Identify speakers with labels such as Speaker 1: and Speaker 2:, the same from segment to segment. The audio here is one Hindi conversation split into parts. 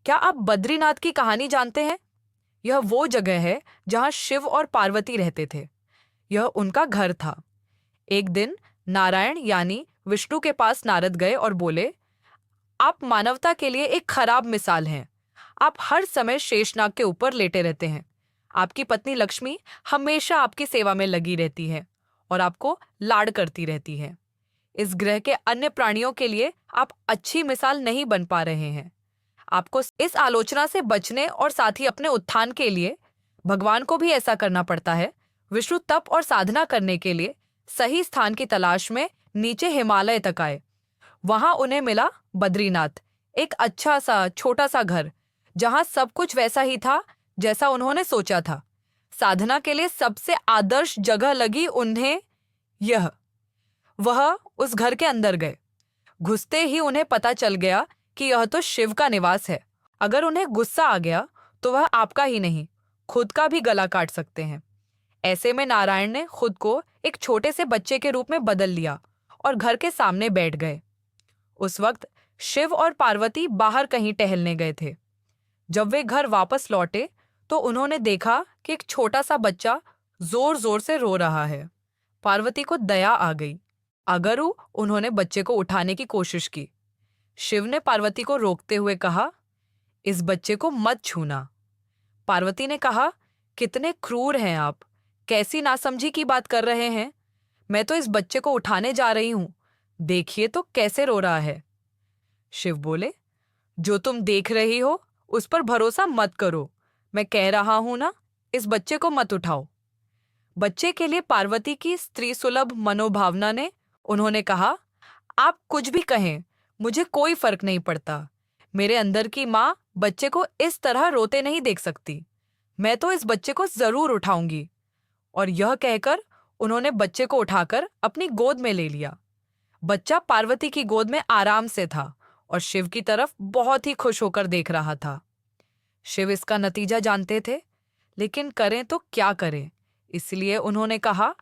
Speaker 1: क्या आप बद्रीनाथ की कहानी जानते हैं? यह वो जगह है जहां शिव और पार्वती रहते थे। यह उनका घर था। एक दिन नारायण यानी विष्णु के पास नारद गए और बोले, आप मानवता के लिए एक खराब मिसाल हैं। आप हर समय शेषनाग के ऊपर लेटे रहते हैं। आपकी पत्नी लक्ष्मी हमेशा आपकी सेवा में लगी रहती है और आपको लाड़ करती रहती है। इस ग्रह के अन्य प्राणियों के लिए आप अच्छी मिसाल नहीं बन पा रहे हैं। आपको इस आलोचना से बचने और साथ ही अपने उत्थान के लिए भगवान को भी ऐसा करना पड़ता है। विष्णु तप और साधना करने के लिए सही स्थान की तलाश में नीचे हिमालय तक आए। वहां उन्हें मिला बद्रीनाथ, एक अच्छा सा छोटा सा घर जहां सब कुछ वैसा ही था जैसा उन्होंने सोचा था। साधना के लिए सबसे आदर्श जगह लगी उन्हें यह। वह उस घर के अंदर गए। घुसते ही उन्हें पता चल गया कि यह तो शिव का निवास है। अगर उन्हें गुस्सा आ गया तो वह आपका ही नहीं, खुद का भी गला काट सकते हैं। ऐसे में नारायण ने खुद को एक छोटे से बच्चे के रूप में बदल लिया और घर के सामने बैठ गए। उस वक्त शिव और पार्वती बाहर कहीं टहलने गए थे। जब वे घर वापस लौटे तो उन्होंने देखा कि एक छोटा सा बच्चा जोर जोर से रो रहा है। पार्वती को दया आ गई। अगरु उन्होंने बच्चे को उठाने की कोशिश की। शिव ने पार्वती को रोकते हुए कहा, इस बच्चे को मत छूना। पार्वती ने कहा, कितने क्रूर हैं आप, कैसी नासमझी की बात कर रहे हैं। मैं तो इस बच्चे को उठाने जा रही हूं, देखिए तो कैसे रो रहा है। शिव बोले, जो तुम देख रही हो उस पर भरोसा मत करो। मैं कह रहा हूं ना, इस बच्चे को मत उठाओ। बच्चे के लिए पार्वती की स्त्री सुलभ मनोभावना ने उन्होंने कहा, आप कुछ भी कहें, मुझे कोई फर्क नहीं पड़ता। मेरे अंदर की माँ बच्चे को इस तरह रोते नहीं देख सकती। मैं तो इस बच्चे को जरूर उठाऊंगी। और यह कहकर उन्होंने बच्चे को उठाकर अपनी गोद में ले लिया। बच्चा पार्वती की गोद में आराम से था और शिव की तरफ बहुत ही खुश होकर देख रहा था। शिव इसका नतीजा जानते थे, लेकिन करें तो क्या करें, इसलिए उन्होंने कहा,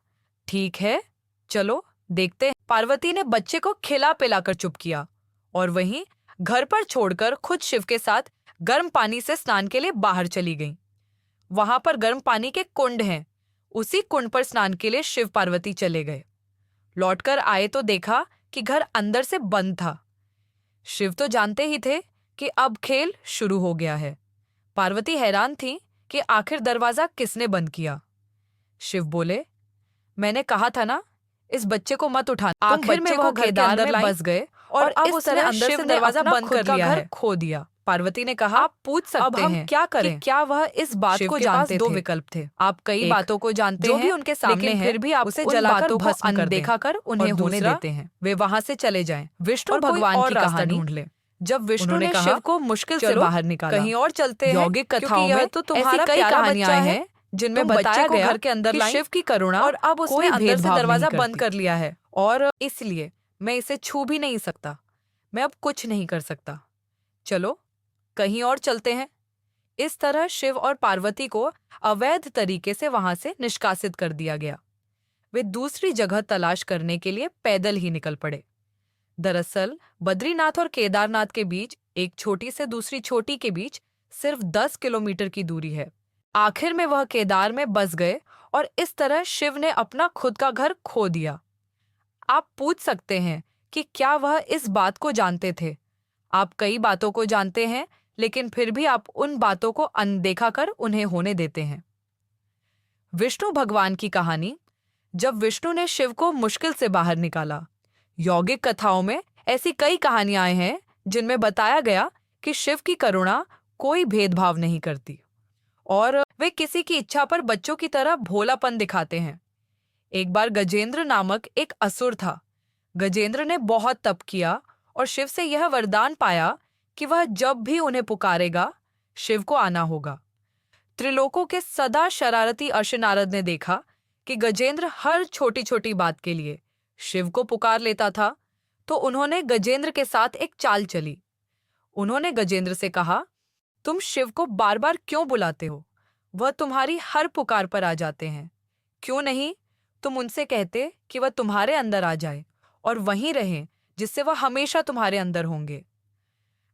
Speaker 1: ठीक है, चलो देखते हैं। पार्वती ने बच्चे को खिला पिलाकर चुप किया और वहीं घर पर छोड़कर खुद शिव के साथ गर्म पानी से स्नान के लिए बाहर चली गईं। वहां पर गर्म पानी के कुंड हैं। उसी कुंड पर स्नान के लिए शिव पार्वती चले गए। लौटकर आए तो देखा कि घर अंदर से बंद था। शिव तो जानते ही थे कि अब खेल शुरू हो गया है। पार्वती हैरान थी कि आखिर दरवाजा किसने बंद किया। शिव बोले, मैंने कहा था ना, इस बच्चे को मत उठाना। आखिर में वो घर के अंदर बस गए और अब उसने अंदर से दरवाजा बंद कर लिया है, खो दिया। पार्वती ने कहा, आप पूछ सकते हैं क्या करें, कि क्या वह इस बात को जानते थे। दो विकल्प थे। आप कई बातों को जानते हैं जो भी उनके सामने है, फिर भी आप उसे जलाकर भस्म कर देखा कर उन्हें होने देते हैं। वे वहां से चले जाएं। विष्णु भगवान की कहानी ढूंढ ले। जब विष्णु ने शिव को मुश्किल से बाहर निकाला, कहीं और चलते हैं। यौगिक कथाओं में तो तुम्हारा कई कहानियां हैं जिनमें बताया गया घर के अंदर शिव की करुणा और अब उसने अंदर से दरवाजा बंद कर लिया है और इसलिए मैं इसे छू भी नहीं सकता। मैं अब कुछ नहीं कर सकता। चलो कहीं और चलते हैं। इस तरह शिव और पार्वती को अवैध तरीके से वहां से निष्कासित कर दिया गया। वे दूसरी जगह तलाश करने के लिए पैदल ही निकल पड़े। दरअसल बद्रीनाथ और केदारनाथ के बीच एक छोटी से दूसरी छोटी के बीच सिर्फ 10 किलोमीटर की दूरी है। आखिर में वह केदार में बस गए और इस तरह शिव ने अपना खुद का घर खो दिया। आप पूछ सकते हैं कि क्या वह इस बात को जानते थे। आप कई बातों को जानते हैं, लेकिन फिर भी आप उन बातों को अनदेखा कर उन्हें होने देते हैं। विष्णु भगवान की कहानी। जब विष्णु ने शिव को मुश्किल से बाहर निकाला। यौगिक कथाओं में ऐसी कई कहानियां हैं जिनमें बताया गया कि शिव की करुणा कोई भेदभाव नहीं करती और वे किसी की इच्छा पर बच्चों की तरह भोलापन दिखाते हैं। एक बार गजेंद्र नामक एक असुर था। गजेंद्र ने बहुत तप किया और शिव से यह वरदान पाया कि वह जब भी उन्हें पुकारेगा, शिव को आना होगा। त्रिलोकों के सदा शरारती अर्श नारद ने देखा कि गजेंद्र हर छोटी छोटी बात के लिए शिव को पुकार लेता था, तो उन्होंने गजेंद्र के साथ एक चाल चली। उन्होंने गजेंद्र से कहा, तुम शिव को बार बार क्यों बुलाते हो? वह तुम्हारी हर पुकार पर आ जाते हैं। क्यों नहीं तुम उनसे कहते कि वह तुम्हारे अंदर आ जाए और वहीं रहें, जिससे वह हमेशा तुम्हारे अंदर होंगे।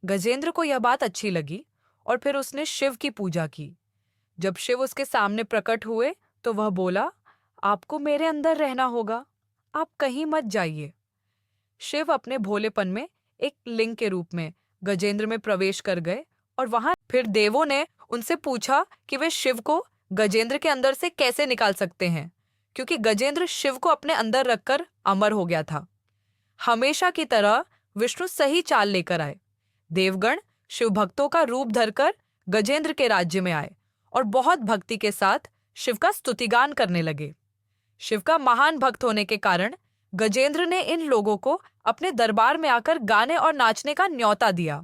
Speaker 1: गजेंद्र को यह बात अच्छी लगी और फिर उसने शिव की पूजा की। जब शिव उसके सामने प्रकट हुए तो वह बोला, आपको मेरे अंदर रहना होगा, आप कहीं मत जाइए। शिव अपने भोलेपन में एक लिंग के रूप में गजेंद्र में प्रवेश कर गए और वहां फिर देवों ने उनसे पूछा कि वे शिव को गजेंद्र के अंदर से कैसे निकाल सकते हैं, क्योंकि गजेंद्र शिव को अपने अंदर रखकर अमर हो गया था। हमेशा की तरह विष्णु सही चाल लेकर आए। देवगण शिव भक्तों का रूप धरकर गजेंद्र के राज्य में आए और बहुत भक्ति के साथ शिव का स्तुतिगान करने लगे। शिव का महान भक्त होने के कारण गजेंद्र ने इन लोगों को अपने दरबार में आकर गाने और नाचने का न्योता दिया।